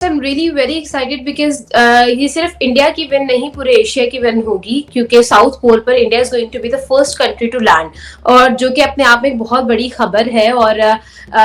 I am really very excited because ये सिर्फ India की विन नहीं पूरे एशिया की विन होगी क्योंकि साउथ पोल पर India is going to be the first country to land और जो कि अपने आप में एक बहुत बड़ी खबर है। और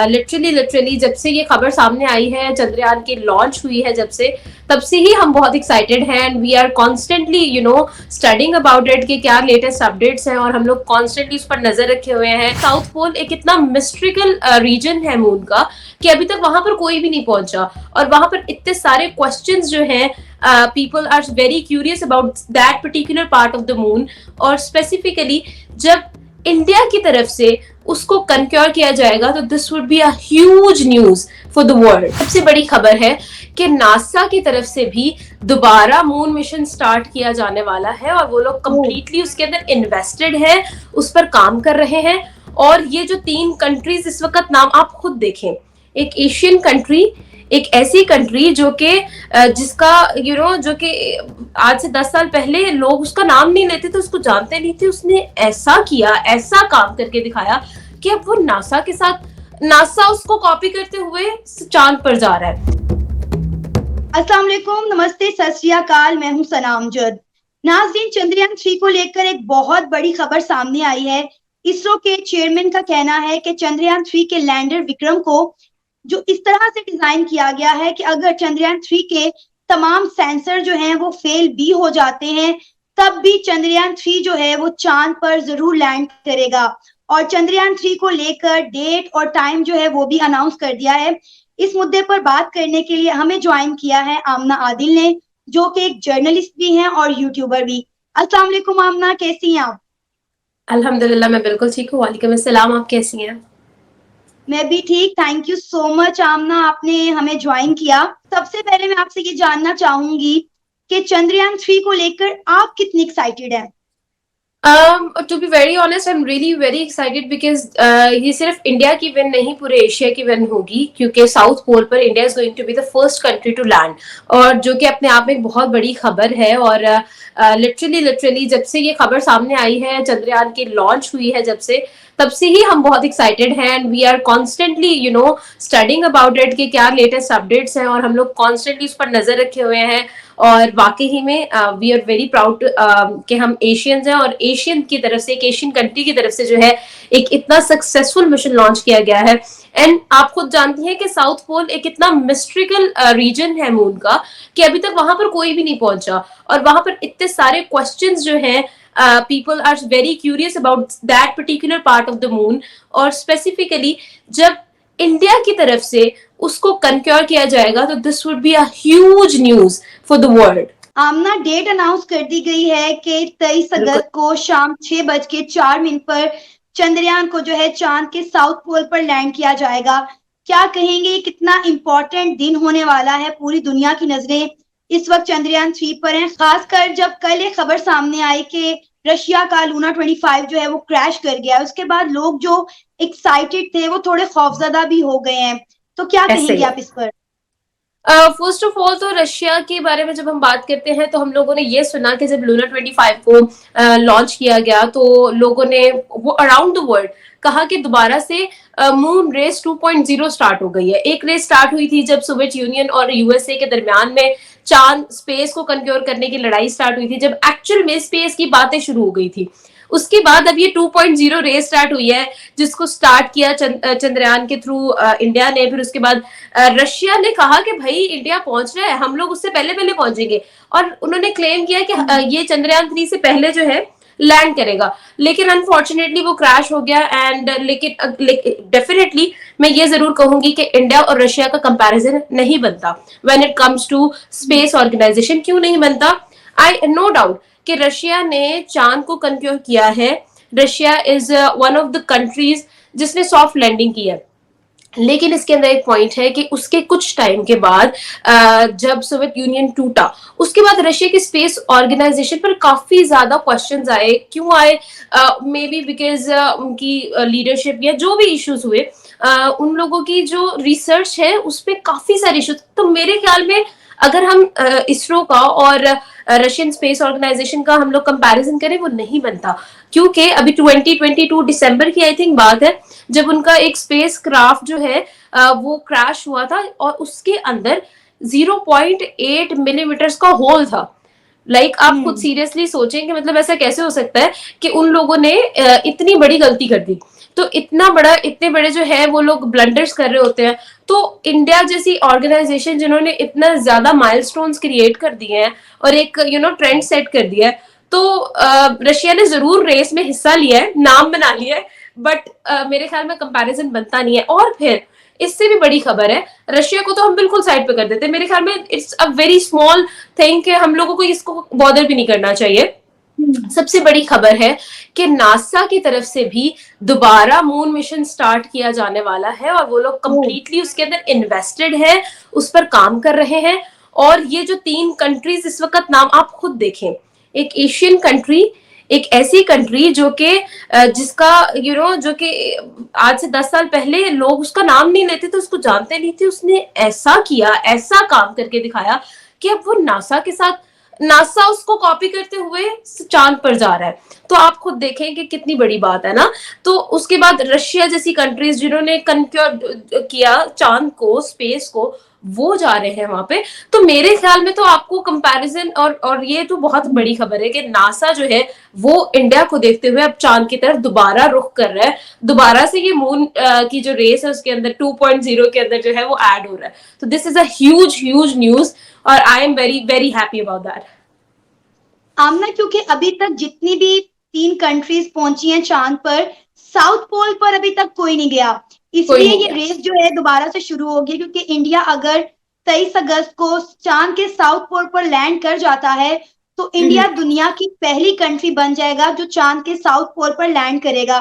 लिटरली जब से ये खबर सामने आई है, चंद्रयान की लॉन्च हुई है जब से, तब से ही हम बहुत एक्साइटेड हैं and we are constantly studying about it कि क्या लेटेस्ट अपडेट्स हैं और हम लोग कॉन्स्टेंटली उस पर नजर रखे हुए हैं। साउथ पोल एक इतना मिस्ट्रिकल रीजन है मून का कि अभी तक वहां पर कोई भी नहीं पहुंचा और वहां पर इतने सारे क्वेश्चंस जो हैं, people are very curious about that particular part of the moon. और स्पेसिफिकली जब इंडिया की तरफ से उसको कंक्योर किया जाएगा तो this would be a huge news for the world. सबसे बड़ी खबर है कि नासा की तरफ से भी दोबारा मून मिशन स्टार्ट किया जाने वाला है और वो लोग कंप्लीटली उसके अंदर इन्वेस्टेड है, उस पर काम कर रहे हैं। और ये जो 3 कंट्रीज इस वक्त नाम आप खुद देखें, एक एशियन कंट्री, एक ऐसी कंट्री जो कि जिसका जो कि आज से 10 साल पहले लोग उसका नाम नहीं लेते थे, उसको जानते नहीं थे, उसने ऐसा किया, ऐसा काम करके दिखाया कि अब वो नासा के साथ, नासा उसको कॉपी करते हुए चांद पर जा रहा है। अस्सलाम वालेकुम, नमस्ते, सत श्री अकाल। मैं हूं सना अमजद। नाज़रीन, चंद्रयान 3 को लेकर एक बहुत बड़ी खबर सामने आई है। इसरो के चेयरमैन का कहना है कि चंद्रयान 3 के लैंडर विक्रम को जो इस तरह से डिजाइन किया गया है कि अगर चंद्रयान 3 के तमाम सेंसर जो हैं वो फेल भी हो जाते हैं, तब भी चंद्रयान 3 जो है वो चांद पर जरूर लैंड करेगा। और चंद्रयान 3 को लेकर डेट और टाइम जो है वो भी अनाउंस कर दिया है। इस मुद्दे पर बात करने के लिए हमें ज्वाइन किया है आमना आदिल ने, जो कि एक जर्नलिस्ट भी हैं और यूट्यूबर भी। अस्सलाम वालेकुम आमना, कैसी हैं आप? अल्हम्दुलिल्लाह, मैं बिल्कुल ठीक हूँ। वालेकुम अस्सलाम, आप कैसी हैं? मैं भी ठीक, थैंक यू सो मच आमना, आपने हमें ज्वाइन किया। सबसे पहले मैं आपसे ये जानना चाहूंगी कि चंद्रयान 3 को लेकर आप कितनी एक्साइटेड हैं? To be very honest, I'm really very excited because ये सिर्फ इंडिया की विन नहीं पूरे एशिया की विन होगी क्योंकि साउथ पोल पर India is going to be the first country to land और जो कि अपने आप में एक बहुत बड़ी खबर है। और लिटरली जब से ये खबर सामने आई है, चंद्रयान की लॉन्च हुई है जब से, तब से ही हम बहुत एक्साइटेड हैं and we are constantly studying about it कि क्या लेटेस्ट अपडेट्स हैं और हम लोग कॉन्स्टेंटली उस पर नजर रखे हुए हैं। और वाकई ही में वी आर वेरी प्राउड कि हम एशियंस हैं और एशियन की तरफ से, एक एशियन कंट्री की तरफ से जो है एक इतना सक्सेसफुल मिशन लॉन्च किया गया है। एंड आप खुद जानती हैं कि साउथ पोल एक इतना मिस्ट्रिकल रीजन है मून का कि अभी तक वहां पर कोई भी नहीं पहुंचा और वहां पर इतने सारे क्वेश्चंस जो हैं, people are very curious about that particular part of the moon. और स्पेसिफिकली जब इंडिया की तरफ से उसको कंक्योर किया जाएगा तो this would be a huge news for the world. Amna, date announce कर दी गई है कि 23 अगस्त को शाम 6:04 पर चंद्रयान को जो है चांद के साउथ पोल पर लैंड किया जाएगा। क्या कहेंगे, कितना इंपॉर्टेंट दिन होने वाला है? पूरी दुनिया की नजरें इस वक्त चंद्रयान 3 पर हैं, खासकर जब कल एक खबर सामने आई कि रशिया का लूना 25 जो है वो क्रैश कर गया। उसके बाद लोग जो एक्साइटेड थे वो थोड़े खौफजदा भी हो गए हैं। तो क्या कहेंगे आप इस पर? फर्स्ट ऑफ ऑल तो रशिया के बारे में जब हम बात करते हैं तो हम लोगों ने ये सुना कि जब लूना 25 को लॉन्च किया गया तो लोगों ने वो अराउंड द वर्ल्ड कहा कि दोबारा से मून रेस 2.0 स्टार्ट हो गई है। एक रेस स्टार्ट हुई थी जब सोवियत यूनियन और यूएसए के दरमियान में चांद स्पेस को कंक्योर करने की लड़ाई स्टार्ट हुई थी, जब एक्चुअल में स्पेस की बातें शुरू हो गई थी। उसके बाद अब ये 2.0 रेस स्टार्ट हुई है जिसको स्टार्ट किया चंद्रयान के थ्रू इंडिया ने। फिर उसके बाद रशिया ने कहा कि भाई इंडिया पहुंच रहा है, हम लोग उससे पहले पहले पहुंचेंगे और उन्होंने क्लेम किया कि ये चंद्रयान 3 से पहले जो है लैंड करेगा। लेकिन अनफॉर्चुनेटली वो क्रैश हो गया। एंड लेकिन डेफिनेटली मैं ये जरूर कहूंगी कि इंडिया और रशिया का कंपैरिजन नहीं बनता when it comes to space organization. क्यों नहीं बनता? आई नो डाउट कि रशिया ने चांद को कंक्योर किया है। Russia is one of the countries जिसने सॉफ्ट लैंडिंग की है। लेकिन इसके अंदर एक पॉइंट है कि उसके कुछ टाइम के बाद जब सोवियत यूनियन टूटा, उसके बाद रशिया की स्पेस ऑर्गेनाइजेशन पर काफी ज्यादा क्वेश्चंस आए। क्यों आए? मे बी बिकॉज उनकी लीडरशिप या जो भी इश्यूज हुए, उन लोगों की जो रिसर्च है उस पर काफी सारे इश्यूज। तो मेरे ख्याल में अगर हम इसरो का और रशियन स्पेस ऑर्गेनाइजेशन का हम लोग कंपैरिजन करें, वो नहीं बनता क्योंकि अभी 2022 दिसंबर की आई थिंक बात है जब उनका एक स्पेस क्राफ्ट जो है वो क्रैश हुआ था और उसके अंदर 0.8 मिलीमीटर्स का होल था। आप खुद हम्म। सीरियसली सोचें कि मतलब ऐसा कैसे हो सकता है कि उन लोगों ने इतनी बड़ी गलती कर दी। तो इतने बड़े जो है वो लोग ब्लंडर्स कर रहे होते हैं। तो इंडिया जैसी ऑर्गेनाइजेशन जिन्होंने इतना ज्यादा माइलस्टोन्स क्रिएट कर दिए हैं और एक ट्रेंड सेट कर दिया है, तो रशिया ने जरूर रेस में हिस्सा लिया है, नाम बना लिया है, बट मेरे ख्याल में कंपैरिजन बनता नहीं है। और फिर इससे भी बड़ी खबर है, रशिया को तो हम बिल्कुल साइड पे कर देते हैं। मेरे ख्याल में it's a very small thing कि हम लोगों को इसको बॉदर भी नहीं करना चाहिए। हम्म। सबसे बड़ी खबर है कि नासा की तरफ से भी दोबारा मून मिशन स्टार्ट किया जाने वाला है और वो लोग ओ। कंप्लीटली उसके अंदर इन्वेस्टेड है, उस पर काम कर रहे हैं। और ये जो 3 कंट्रीज इस वक्त नाम आप खुद देखें, एक एशियन कंट्री, एक ऐसी कंट्री जो कि जिसका जो कि आज से 10 साल पहले लोग उसका नाम नहीं लेते थे, उसको जानते नहीं थे, उसने ऐसा किया, ऐसा काम करके दिखाया कि अब वो नासा के साथ, नासा उसको कॉपी करते हुए चांद पर जा रहा है। तो आप खुद देखें कि कितनी बड़ी बात है ना। तो उसके बाद रशिया जैसी कंट्रीज जिन्होंने कनक्योर किया चांद को, स्पेस को, वो जा रहे हैं वहां पे। तो मेरे ख्याल में तो आपको कंपैरिजन, और ये तो बहुत बड़ी खबर है कि नासा जो है वो इंडिया को देखते हुए अब चांद की तरफ दोबारा रुख कर रहा है। दोबारा से ये मून की जो रेस है उसके अंदर 2.0 के अंदर जो है वो ऐड हो रहा है। तो this is a huge huge news और I am very very happy about that. Aamna, क्योंकि अभी तक जितनी भी 3 कंट्रीज पहुंची हैं चांद पर, साउथ पोल पर अभी तक कोई नहीं गया। कोई इसलिए नहीं ये है। रेस जो है दोबारा से शुरू होगी, क्योंकि इंडिया अगर 23 अगस्त को चांद के साउथ पोल पर लैंड कर जाता है तो इंडिया दुनिया की पहली कंट्री बन जाएगा जो चांद के साउथ पोल पर लैंड करेगा।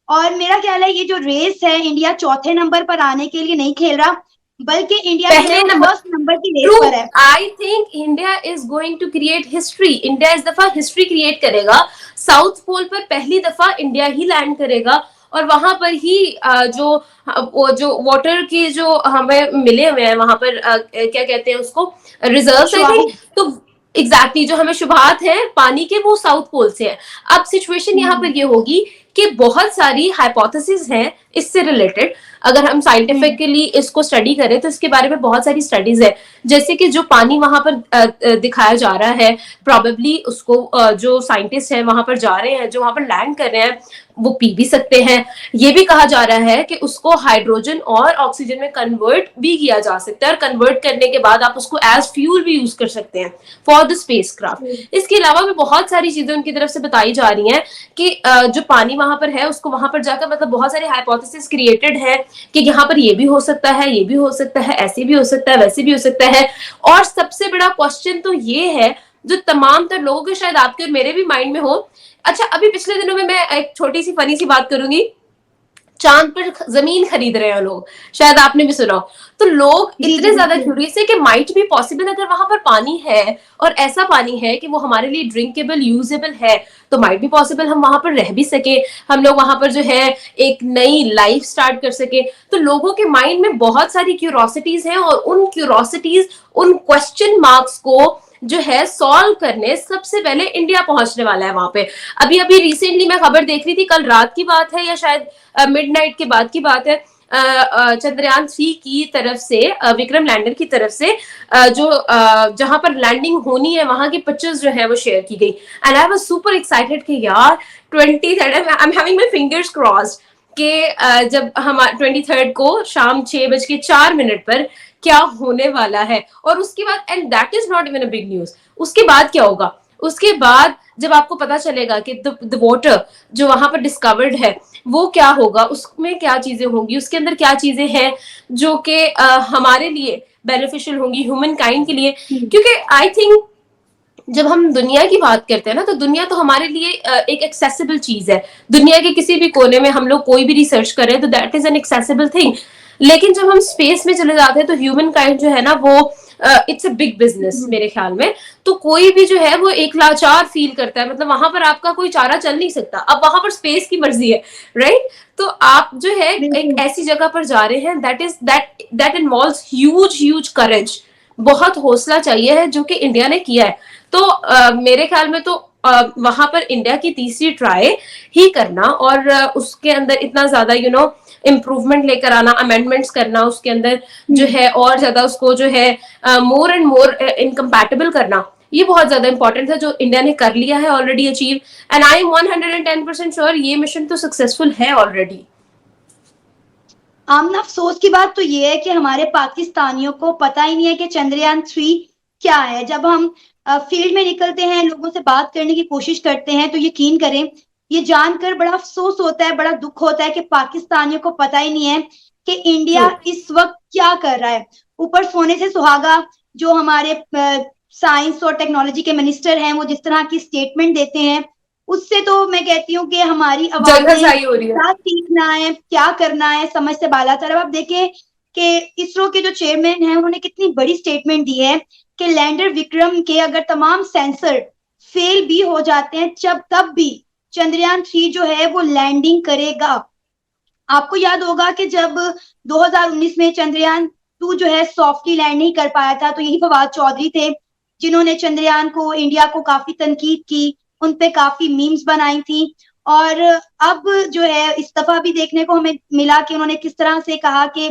और मेरा ख्याल है ये जो रेस है, इंडिया चौथे नंबर पर आने के लिए नहीं खेल रहा, बल्कि इंडिया जो है पहले वो नंबर, फर्स्ट नंबर की रेस ट्रू, पर है। I think India is going to create history. India इस दफा हिस्ट्री क्रिएट करेगा। साउथ पोल पर पहली दफा इंडिया ही लैंड करेगा और वहां पर ही वो जो वाटर की जो हमें मिले हुए हैं वहां पर क्या कहते हैं उसको, रिजर्व्स आई थिंक। शुभाही। तो एग्जैक्टली जो हमें शुभात है पानी के, वो साउथ पोल से है। अब सिचुएशन यहाँ हम्म। पर ये होगी कि बहुत सारी हाइपोथेसिस हैं इससे रिलेटेड। अगर हम हम्म। साइंटिफिकली इसको स्टडी करें तो इसके बारे में बहुत सारी स्टडीज है। जैसे कि जो पानी वहां पर दिखाया जा रहा है, प्रोबेबली उसको जो साइंटिस्ट हैं वहां पर जा रहे हैं, जो वहां पर लैंड कर रहे हैं, वो पी भी सकते हैं। ये भी कहा जा रहा है कि उसको हाइड्रोजन और ऑक्सीजन में कन्वर्ट भी किया जा सकता है और कन्वर्ट करने के बाद आप उसको एज फ्यूल भी यूज कर सकते हैं फॉर द स्पेसक्राफ्ट। इसके अलावा भी बहुत सारी चीजें उनकी तरफ से बताई जा रही हैं कि जो पानी वहां पर है उसको वहां पर जाकर, मतलब बहुत सारे हाइपोथेसिस क्रिएटेड है कि यहाँ पर ये भी हो सकता है, ये भी हो सकता है, ऐसे भी हो सकता है, वैसे भी हो सकता है। और सबसे बड़ा क्वेश्चन तो ये है जो तमाम तर लोगों के, शायद आपके और मेरे भी माइंड में हो। अच्छा, अभी पिछले दिनों में मैं एक छोटी सी फनी सी बात करूंगी। चांद पर जमीन खरीद रहे हैं लोग, शायद आपने भी सुना हो। तो लोग जी जी इतने ज्यादा बिल्कुल। क्यूरियस है कि माइट भी पॉसिबल, अगर वहां पर पानी है और ऐसा पानी है कि वो हमारे लिए ड्रिंकेबल, यूजेबल है, तो माइट भी पॉसिबल हम वहां पर रह भी सके, हम लोग वहां पर जो है एक नई लाइफ स्टार्ट कर सके। तो लोगों के माइंड में बहुत सारी क्यूरोसिटीज हैं और उन क्यूरोसिटीज, उन क्वेश्चन मार्क्स को जो है सॉल्व करने सबसे पहले इंडिया पहुंचने वाला है वहां पे। अभी अभी रिसेंटली मैं खबर देख रही थी, कल रात की बात है या शायद मिडनाइट के बाद की बात है, चंद्रयान 3 की तरफ से, विक्रम लैंडर की तरफ से जो जहां पर लैंडिंग होनी है वहां की पिक्चर्स जो है वो शेयर की गई। And I was super excited कि यार 23 I am having my fingers crossed कि जब हम 23 को शाम 6:04 पर क्या होने वाला है। और उसके बाद, and that is not even a big news, उसके बाद क्या होगा? उसके बाद जब आपको पता चलेगा कि द वाटर जो वहां पर डिस्कवर्ड है वो क्या होगा, उसमें क्या चीजें होंगी, उसके अंदर क्या चीजें हैं जो कि हमारे लिए बेनिफिशियल होंगी, ह्यूमन काइंड के लिए। क्योंकि आई थिंक जब हम दुनिया की बात करते हैं ना, तो दुनिया तो हमारे लिए एक एक्सेसिबल चीज है। दुनिया के किसी भी कोने में हम लोग कोई भी रिसर्च करें तो that is an accessible thing. लेकिन जब हम स्पेस में चले जाते हैं तो ह्यूमन काइंड जो है ना वो इट्स अ बिग बिजनेस मेरे ख्याल में। तो कोई भी जो है वो एक लाचार फील करता है, मतलब वहां पर आपका कोई चारा चल नहीं सकता, अब वहां पर स्पेस की मर्जी है, राइट? तो आप जो है एक बिल्कुल। ऐसी जगह पर जा रहे हैं दैट इन्वॉल्व्स ह्यूज ह्यूज करेज, बहुत हौसला चाहिए है, जो कि इंडिया ने किया है। तो मेरे ख्याल में तो वहां पर इंडिया की तीसरी ट्राई ही करना और उसके अंदर इतना ज्यादा इम्प्रूवमेंट लेकर आना, अमेंडमेंट्स करना उसके अंदर जो है, और ज्यादा उसको जो है मोर एंड मोर इनकम्पैटिबल करना, ये बहुत ज्यादा इंपॉर्टेंट है जो इंडिया ने कर लिया है already achieve. And I am 110% sure ये मिशन तो सक्सेसफुल है ऑलरेडी। आमना अफसोस की बात तो ये है कि हमारे पाकिस्तानियों को पता ही नहीं है कि चंद्रयान 3 क्या है। जब हम फील्ड में निकलते हैं, लोगों से बात करने की कोशिश करते हैं, तो यकीन करें ये जानकर बड़ा अफसोस होता है, बड़ा दुख होता है कि पाकिस्तानियों को पता ही नहीं है कि इंडिया इस वक्त क्या कर रहा है। ऊपर सोने से सुहागा जो हमारे साइंस और टेक्नोलॉजी के मिनिस्टर हैं, वो जिस तरह की स्टेटमेंट देते हैं, उससे तो मैं कहती हूँ कि हमारी आवाजें हो रही है। क्या सीखना है, क्या करना है, समझ से बालातर। अब आप देखें कि इसरो के जो चेयरमैन हैं, उन्होंने कितनी बड़ी स्टेटमेंट दी है कि लैंडर विक्रम के अगर तमाम सेंसर फेल भी हो जाते हैं, तब भी चंद्रयान 3 जो है वो लैंडिंग करेगा। आपको याद होगा कि जब 2019 में चंद्रयान 2 जो है सॉफ्टली लैंड नहीं कर पाया था, तो यही फवाद चौधरी थे जिन्होंने चंद्रयान को, इंडिया को काफी तनकीद की, उनपे काफी मीम्स बनाई थी। और अब जो है इस दफा भी देखने को हमें मिला कि उन्होंने किस तरह से कहा कि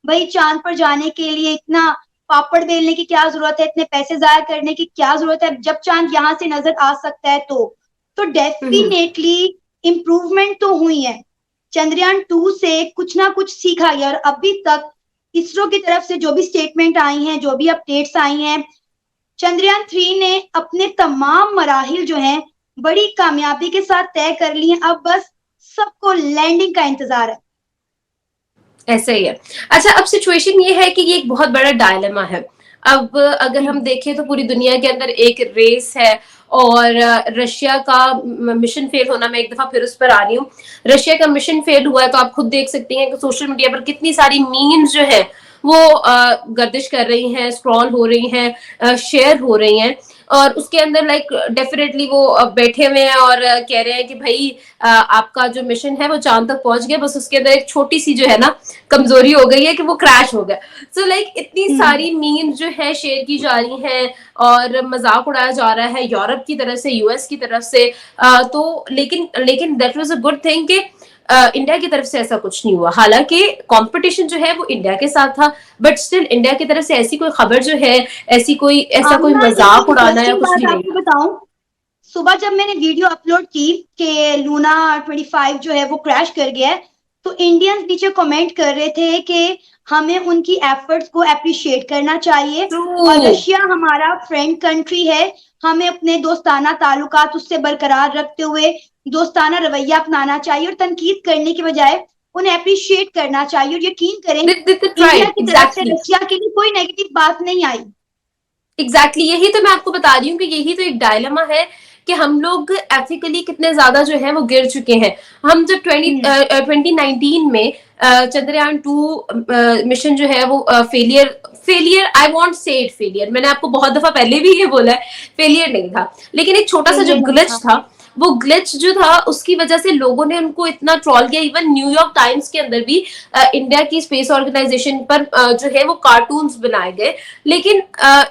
भाई चांद पर जाने के लिए इतना पापड़ बेलने की क्या जरूरत है, इतने पैसे जाया करने की क्या जरूरत है, जब चांद यहाँ से नजर आ सकता है। तो डेफिनेटली इम्प्रूवमेंट तो हुई है। चंद्रयान 2 से कुछ ना कुछ सीखा गया, और अभी तक इसरो की तरफ से जो भी स्टेटमेंट आई हैं, जो भी अपडेट्स आई हैं, चंद्रयान 3 ने अपने तमाम मराहिल जो हैं बड़ी कामयाबी के साथ तय कर लिए हैं। अब बस सबको लैंडिंग का इंतजार है। ऐसा ही है। अच्छा, अब सिचुएशन ये है कि ये एक बहुत बड़ा डायलेमा है। अब अगर हम देखें तो पूरी दुनिया के अंदर एक रेस है, और रशिया का मिशन फेल होना, मैं एक दफा फिर उस पर आ रही हूँ, रशिया का मिशन फेल हुआ है तो आप खुद देख सकती हैं कि सोशल मीडिया पर कितनी सारी मीम्स जो है वो गर्दिश कर रही हैं, स्क्रॉल हो रही हैं, शेयर हो रही हैं, और उसके अंदर लाइक डेफिनेटली वो बैठे हुए हैं और कह रहे हैं कि भाई आपका जो मिशन है वो चांद तक पहुंच गया, बस उसके अंदर एक छोटी सी जो है ना कमजोरी हो गई है कि वो क्रैश हो गया। सो लाइक इतनी सारी मीम्स जो है शेयर की जा रही हैं और मजाक उड़ाया जा रहा है यूरोप की तरफ से, यूएस की तरफ से। तो लेकिन that was a good thing कि इंडिया की तरफ से ऐसा कुछ नहीं हुआ। हालांकि कंपटीशन जो है वो इंडिया के साथ था, बट स्टिल इंडिया की तरफ से ऐसी कोई खबर जो है, ऐसा कोई मजाक उड़ाना या कुछ भी नहीं। आपको बताऊं, सुबह जब मैंने वीडियो अपलोड की कि लूना 25 जो है वो क्रैश कर गया है, तो इंडियंस नीचे कमेंट कर रहे थे कि हमें उनकी एफर्ट्स को अप्रिशिएट करना चाहिए, और रशिया हमारा फ्रेंड कंट्री है, हमें अपने दोस्ताना ताल्लुकात उससे बरकरार रखते हुए दोस्ताना रवैया अपनाना चाहिए, और तनकीद करने की बजाय उन्हें अप्रिशिएट करना चाहिए। और यकीन करें इंडिया की तरफ से रशिया के लिए कोई नेगेटिव बात नहीं आई। एग्जैक्टली यही तो मैं आपको बता रही हूँ कि यही तो एक डायलेमा है कि हम लोग एथिकली कितने ज्यादा जो है वो गिर चुके हैं। हम जब 2019 में चंद्रयान 2 मिशन जो है वो फेलियर आई वॉन्ट से इट फेलियर, मैंने आपको बहुत दफा पहले भी ये बोला है, फेलियर नहीं था, लेकिन एक छोटा सा जो ग्लिच था, वो ग्लिच जो था उसकी वजह से लोगों ने उनको इतना ट्रॉल किया। इवन न्यूयॉर्क टाइम्स के अंदर भी इंडिया की स्पेस ऑर्गेनाइजेशन पर जो है वो कार्टून्स बनाए गए, लेकिन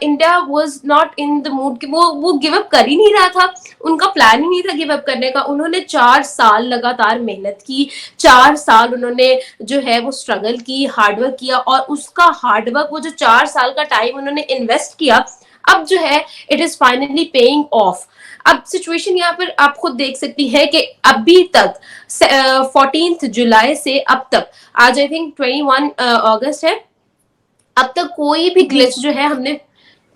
India was not in the mood कि वो गिव अप कर ही नहीं रहा था, उनका प्लान ही नहीं था गिव अप करने का। उन्होंने 4 साल लगातार मेहनत की, 4 साल उन्होंने जो है वो स्ट्रगल की, हार्डवर्क किया, और उसका हार्डवर्क, वो जो 4 साल का टाइम उन्होंने इन्वेस्ट किया, अब जो है it is finally paying off. अब सिचुएशन यहाँ पर आप खुद देख सकती हैं कि अभी तक 14 जुलाई से अब तक, आज आई थिंक 21 अगस्त है, अब तक कोई भी ग्लिच जो है हमने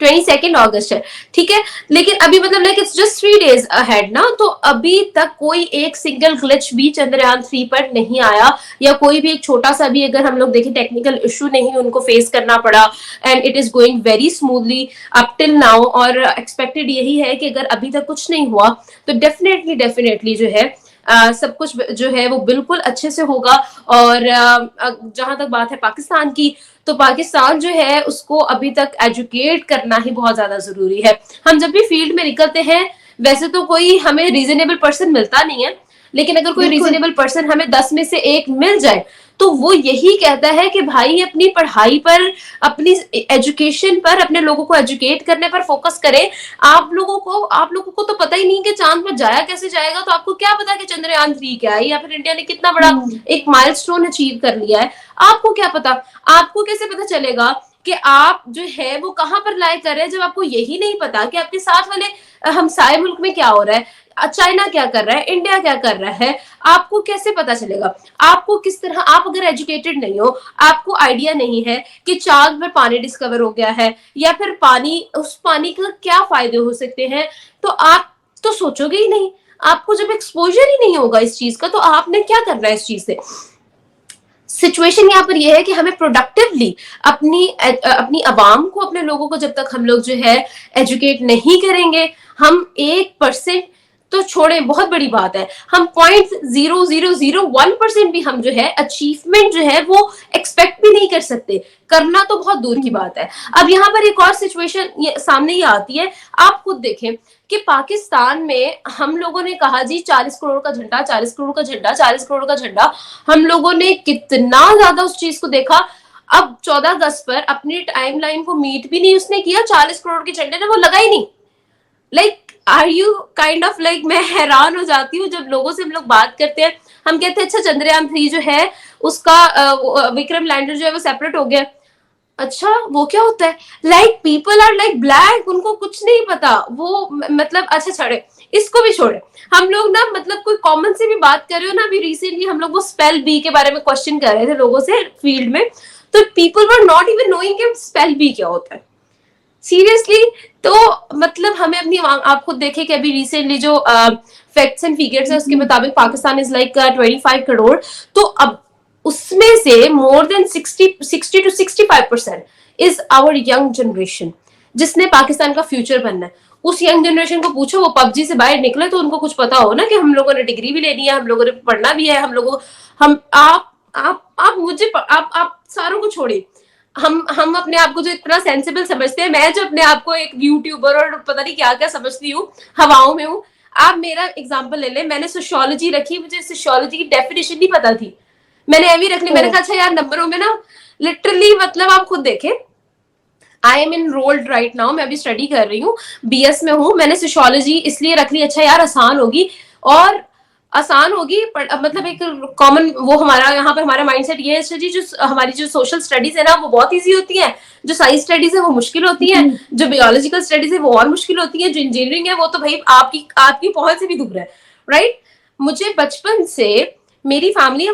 22 अगस्त है, ठीक है, लेकिन अभी मतलब like it's just 3 days ahead ना, तो अभी तक कोई एक सिंगल ग्लिच भी चंद्रयान 3 पर नहीं आया, या कोई भी एक छोटा सा भी अगर हम लोग देखें टेक्निकल इशू नहीं उनको फेस करना पड़ा, and it is going very smoothly up till now. और एक्सपेक्टेड यही है कि अगर अभी तक कुछ नहीं हुआ तो डेफिनेटली जो है सब कुछ जो है वो बिल्कुल अच्छे से होगा। और जहां तक बात है पाकिस्तान की, तो पाकिस्तान जो है उसको अभी तक एजुकेट करना ही बहुत ज्यादा जरूरी है। हम जब भी फील्ड में निकलते हैं, वैसे तो कोई हमें रीजनेबल पर्सन मिलता नहीं है, लेकिन अगर कोई रीजनेबल पर्सन हमें 10 में से 1 मिल जाए तो वो यही कहता है कि भाई अपनी पढ़ाई पर, अपनी एजुकेशन पर, अपने लोगों को एजुकेट करने पर फोकस करें। आप लोगों को तो पता ही नहीं कि चांद पर जाया कैसे जाएगा, तो आपको क्या पता कि चंद्रयान 3 क्या है, या फिर इंडिया ने कितना बड़ा हम्म। एक माइलस्टोन अचीव कर लिया है। आपको क्या पता? आपको कैसे पता चलेगा कि आप जो है वो कहां पर लाइक कर रहे हैं, जब आपको यही नहीं पता कि आपके साथ वाले हमसाए मुल्क में क्या हो रहा है, चाइना क्या कर रहा है, इंडिया क्या कर रहा है? आपको कैसे पता चलेगा? आपको किस तरह, आप अगर एजुकेटेड नहीं हो, आपको आइडिया नहीं है कि चांद पर पानी डिस्कवर हो गया है, या फिर पानी, उस पानी का क्या फायदे हो सकते हैं, तो आप तो सोचोगे ही नहीं। आपको जब एक्सपोजर ही नहीं होगा इस चीज का, तो आपने क्या करना है इस चीज से? सिचुएशन यहाँ पर यह है कि हमें प्रोडक्टिवली अपनी आवाम को, अपने लोगों को, जब तक हम लोग जो है एजुकेट नहीं करेंगे, हम 1% तो छोड़ें, बहुत बड़ी बात है, हम 0.0001% भी हम जो है अचीवमेंट जो है वो एक्सपेक्ट भी नहीं कर सकते, करना तो बहुत दूर की बात है। अब यहाँ पर एक और सिचुएशन सामने ये आती है, आप खुद देखें कि पाकिस्तान में हम लोगों ने कहा जी 40 करोड़ का झंडा, 40 करोड़ का झंडा, 40 करोड़ का झंडा, हम लोगों ने कितना ज्यादा उस चीज को देखा। अब 14 अगस्त पर अपनी टाइमलाइन को मीट भी नहीं उसने किया, 40 करोड़ के झंडे ने वो लगा ही नहीं। Like are you kind of like, मैं हैरान हो जाती हूँ जब लोगों से हम लोग बात करते हैं, हम कहते हैं अच्छा चंद्रयान 3 जो है उसका विक्रम लैंडर जो है वो सेपरेट हो गया। अच्छा वो क्या होता है? Like people are like black, उनको कुछ नहीं पता वो मतलब अच्छा छोड़े, इसको भी छोड़े। हम लोग ना मतलब कोई कॉमन से भी बात कर रहे हो ना, अभी रिसेंटली हम लोग वो स्पेल बी के बारे में क्वेश्चन कर रहे थे लोगों से फील्ड में, तो people were not even knowing कि स्पेल बी क्या होता है सीरियसली। तो मतलब हमें अपनी, आप खुद देखें कि अभी रिसेंटली जो फैक्ट्स एंड फिगर्स है उसके मुताबिक पाकिस्तान इज लाइक 25 करोड़, तो अब उसमें से more than 60 to 65% is our young generation, जिसने पाकिस्तान का फ्यूचर बनना है। उस यंग जनरेशन को पूछो, वो पबजी से बाहर निकले तो उनको कुछ पता हो ना कि हम लोगों ने डिग्री भी लेनी है, हम लोगों ने पढ़ना भी है, हम लोगों, हम आप मुझे, आप सारों को छोड़िए। हम अपने आप को जो इतना सेंसिबल समझते हैं, मैं जो अपने आप को एक यूट्यूबर और पता नहीं क्या क्या समझती हूँ, हवाओं में हूँ। आप मेरा एग्जांपल ले ले, मैंने सोशियोलॉजी रखी, मुझे सोशियोलॉजी की डेफिनेशन नहीं पता थी, मैंने एवी रख ली। मैंने कहा अच्छा यार नंबरों में ना लिटरली, मतलब आप खुद देखें, I am enrolled right now, मैं अभी स्टडी कर रही हूँ, बीएस में हूँ, मैंने सोशियोलॉजी इसलिए रख ली, अच्छा यार आसान होगी, और आसान होगी मतलब एक कॉमन वो हमारा यहाँ पे हमारा माइंडसेट ये है जी, जो हमारी जो सोशल स्टडीज है ना वो बहुत इजी होती है, जो साइंस स्टडीज है वो मुश्किल होती है, जो बायोलॉजिकल स्टडीज है वो और मुश्किल होती है, जो इंजीनियरिंग है वो तो भाई आपकी आपकी पहुंच से भी दूर है, राइट। मुझे बचपन से मेरी family,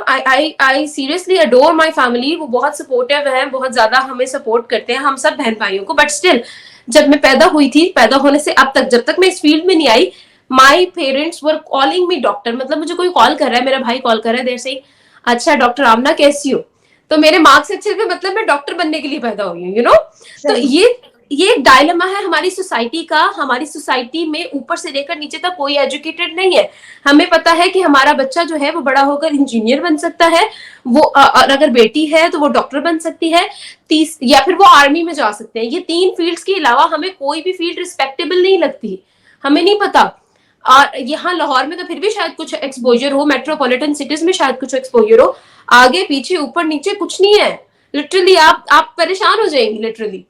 I seriously adore my family, वो बहुत सपोर्टिव है, बहुत ज्यादा हमें सपोर्ट करते हैं हम सब बहन भाइयों को, बट स्टिल जब मैं पैदा हुई थी, पैदा होने से अब तक, जब तक मैं इस फील्ड में नहीं आई, my parents were calling me doctor, मतलब मुझे कोई कॉल कर रहा है, मेरा भाई कॉल कर रहा है देर से, अच्छा डॉक्टर आमना कैसी हो, तो मेरे मार्क्स अच्छे थे, मतलब मैं डॉक्टर बनने के लिए पैदा हुई हूँ, यू नो। तो ये एक डायलेमा है हमारी सोसाइटी का, हमारी सोसाइटी में ऊपर से लेकर नीचे तक कोई एजुकेटेड नहीं है। हमें पता है कि हमारा बच्चा जो है वो बड़ा होकर इंजीनियर बन सकता है, वो और अगर बेटी है तो वो डॉक्टर बन सकती है, या फिर वो आर्मी में जा सकते हैं। ये 3 फील्ड्स के अलावा हमें कोई भी फील्ड रिस्पेक्टेबल नहीं लगती, हमें नहीं पता। और यहाँ लाहौर में तो फिर भी शायद कुछ एक्सपोजर हो, मेट्रोपॉलिटन सिटीज में शायद कुछ एक्सपोजर हो, आगे पीछे ऊपर नीचे कुछ नहीं है। लिटरली आप परेशान हो जाएंगे लिटरली।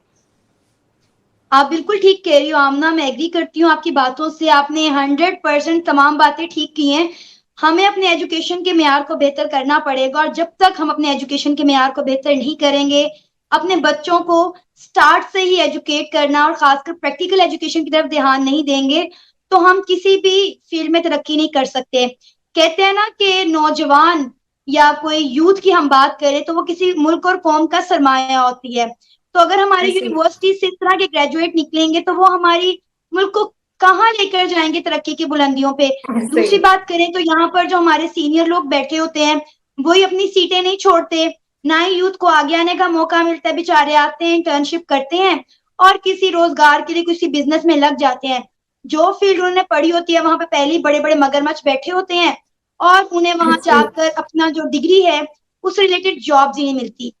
आप बिल्कुल ठीक कह रही हो आमना, मैं एग्री करती हूँ आपकी बातों से, आपने 100% तमाम बातें ठीक की हैं। हमें अपने एजुकेशन के मेयार को बेहतर करना पड़ेगा, और जब तक हम अपने एजुकेशन के मेयार को बेहतर नहीं करेंगे, अपने बच्चों को स्टार्ट से ही एजुकेट करना और खासकर प्रैक्टिकल एजुकेशन की तरफ ध्यान नहीं देंगे, तो हम किसी भी फील्ड में तरक्की नहीं कर सकते। कहते हैं ना कि नौजवान या कोई यूथ की हम बात करें तो वो किसी मुल्क और कौम का सरमाया होती है। तो अगर हमारी यूनिवर्सिटी से इस तरह के ग्रेजुएट निकलेंगे तो वो हमारी मुल्क को कहाँ लेकर जाएंगे तरक्की की बुलंदियों पे। दूसरी बात करें तो यहाँ पर जो हमारे सीनियर लोग बैठे होते हैं वही अपनी सीटें नहीं छोड़ते, ना ही यूथ को आगे आने का मौका मिलता है, बेचारे आते हैं इंटर्नशिप करते हैं और किसी रोजगार के लिए किसी बिजनेस में लग जाते हैं। जो फील्ड उन्होंने पढ़ी होती है वहां पे पहले ही बड़े बड़े मगरमच्छ बैठे होते हैं और उन्हें वहां जाकर अपना जो डिग्री है उससे रिलेटेड जॉब ही नहीं मिलती।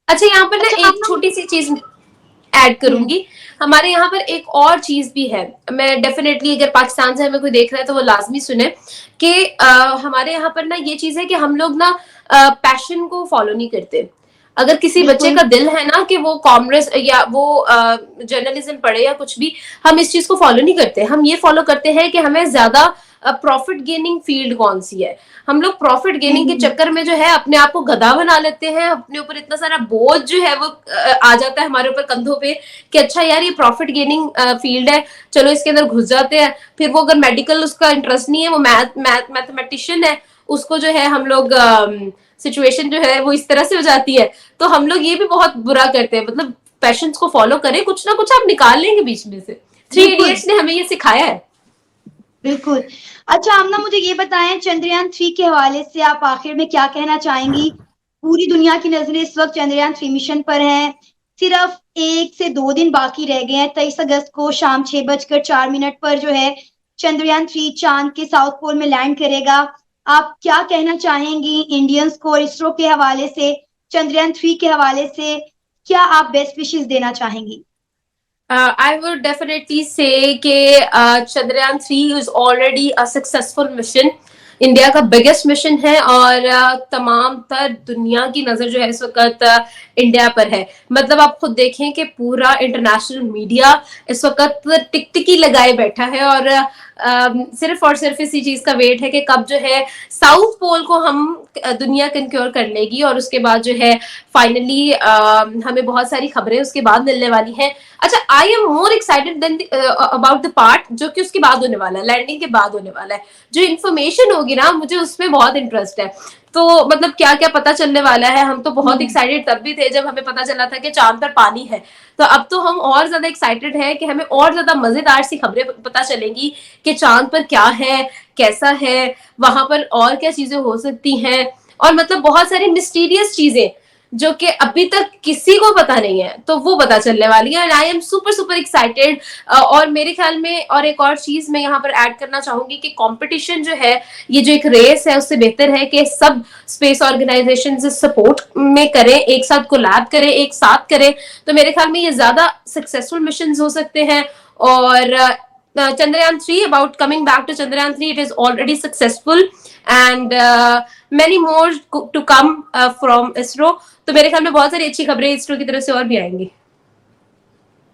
अच्छा यहाँ पर ना अच्छा, एक छोटी सी चीज ऐड करूंगी, हमारे यहाँ पर एक और चीज भी है, मैं डेफिनेटली अगर पाकिस्तान से हमें कोई देख रहा है तो वो लाजमी सुने कि हमारे यहाँ पर ना ये चीज है कि हम लोग ना पैशन को फॉलो नहीं करते। अगर किसी बच्चे बिल्कुल। का दिल है ना कि वो कॉमर्स या वो जर्नलिज्म पढ़े या कुछ भी, हम इस चीज को फॉलो नहीं करते। हम ये फॉलो करते हैं कि हमें ज्यादा प्रॉफिट गेनिंग फील्ड कौन सी है। हम लोग प्रॉफिट गेनिंग के चक्कर में जो है अपने आप को गधा बना लेते हैं, अपने ऊपर इतना सारा बोझ जो है वो आ जाता है हमारे ऊपर कंधों पे कि अच्छा यार ये प्रॉफिट गेनिंग फील्ड है, चलो इसके अंदर घुस जाते हैं। फिर वो अगर मेडिकल उसका इंटरेस्ट नहीं है, वो मैथमेटिशियन है, उसको जो है हम लोग सिचुएशन जो है वो इस तरह से हो जाती है। तो हम लोग ये भी बहुत बुरा करते हैं, मतलब पैशंस को फॉलो करें, कुछ ना कुछ आप निकाल लेंगे बीच में से। थ्री बिल्कुल। इडियट्स ने हमें ये सिखाया है। बिल्कुल। अच्छा आमना, मुझे ये बताएं, चंद्रयान 3 के हवाले से आप आखिर में क्या कहना चाहेंगी? पूरी दुनिया की नजरें इस वक्त चंद्रयान 3 मिशन पर हैं। सिर्फ 1 से 2 दिन बाकी रह गए हैं। 23 अगस्त को शाम 6:04 पर जो है चंद्रयान 3 चांद के साउथ पोल में लैंड करेगा। आप क्या कहना चाहेंगी इंडियंस को, इसरो के हवाले से, चंद्रयान 3 के हवाले से? क्या आप बेस्ट विशेस देना चाहेंगी? I would definitely say कि Chandrayaan 3 is already a successful mission. India का बिगेस्ट मिशन है और तमाम तर दुनिया की नजर जो है इस वक्त इंडिया पर है। मतलब आप खुद देखें कि पूरा इंटरनेशनल मीडिया इस वक्त टिकटिकी लगाए बैठा है और सिर्फ और सिर्फ इसी चीज का वेट है कि कब जो है साउथ पोल को हम दुनिया कंक्योर कर लेगी और उसके बाद जो है फाइनली हमें बहुत सारी खबरें उसके बाद मिलने वाली हैं। अच्छा, I am more excited than about the part जो कि उसके बाद होने वाला है, लैंडिंग के बाद होने वाला है। जो इन्फॉर्मेशन होगी ना, मुझे उसमें बहुत इंटरेस्ट है। तो मतलब क्या क्या पता चलने वाला है। हम तो बहुत एक्साइटेड तब भी थे जब हमें पता चला था कि चांद पर पानी है। तो अब तो हम और ज्यादा एक्साइटेड हैं कि हमें और ज्यादा मजेदार सी खबरें पता चलेंगी कि चांद पर क्या है, कैसा है, वहां पर और क्या चीजें हो सकती हैं, और मतलब बहुत सारी मिस्टीरियस चीजें जो कि अभी तक किसी को पता नहीं है, तो वो पता चलने वाली है। And I am super super excited. और मेरे ख्याल में और एक और चीज मैं यहाँ पर ऐड करना चाहूंगी कि कंपटीशन जो है, ये जो एक रेस है, उससे बेहतर है कि सब स्पेस ऑर्गेनाइजेशन से सपोर्ट में करें, एक साथ कोलैब करें, एक साथ करें। तो मेरे ख्याल में ये ज्यादा सक्सेसफुल मिशन हो सकते हैं। और Chandrayaan 3, about coming back to Chandrayaan 3, it is already successful and many more to come from ISRO. तो मेरे ख्याल में बहुत सारी अच्छी खबरें इसरो की तरफ से और भी आएंगी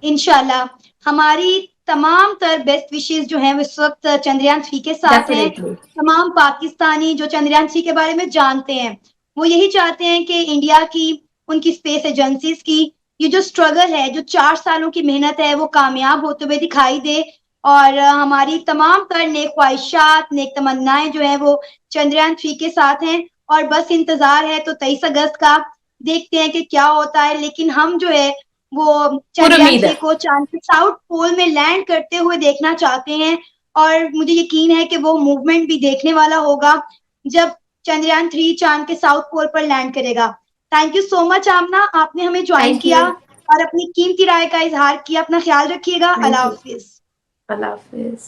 इंशाल्लाह। हमारी तमाम तर बेस्ट विशेस जो हैं वो इस वक्त चंद्रयान 3 के साथ हैं। डेफिनेटली। तमाम पाकिस्तानी जो चंद्रयान 3 के बारे में जानते हैं, वो यही चाहते हैं कि इंडिया की, उनकी स्पेस एजेंसीज की ये जो स्ट्रगल है, जो 4 सालों की मेहनत है, वो कामयाब होते हुए दिखाई दे। और हमारी तमाम तर नेक ख्वाहिशात, नेक तमन्नाएं जो है वो चंद्रयान 3 के साथ हैं। और बस इंतजार है तो 23 अगस्त का, देखते हैं कि क्या होता है। लेकिन हम जो है वो पूरी उम्मीद चंद्रयान 3 है। को चांद के साउथ पोल में लैंड करते हुए देखना चाहते हैं। और मुझे यकीन है कि वो मूवमेंट भी देखने वाला होगा जब चंद्रयान 3 चांद के साउथ पोल पर लैंड करेगा। थैंक यू सो मच आमना, आपने हमें ज्वाइन थैंक किया यू। और अपनी कीमती राय का इजहार किया। अपना ख्याल रखिएगा। Thank Allah you. Hafiz. Allah Hafiz.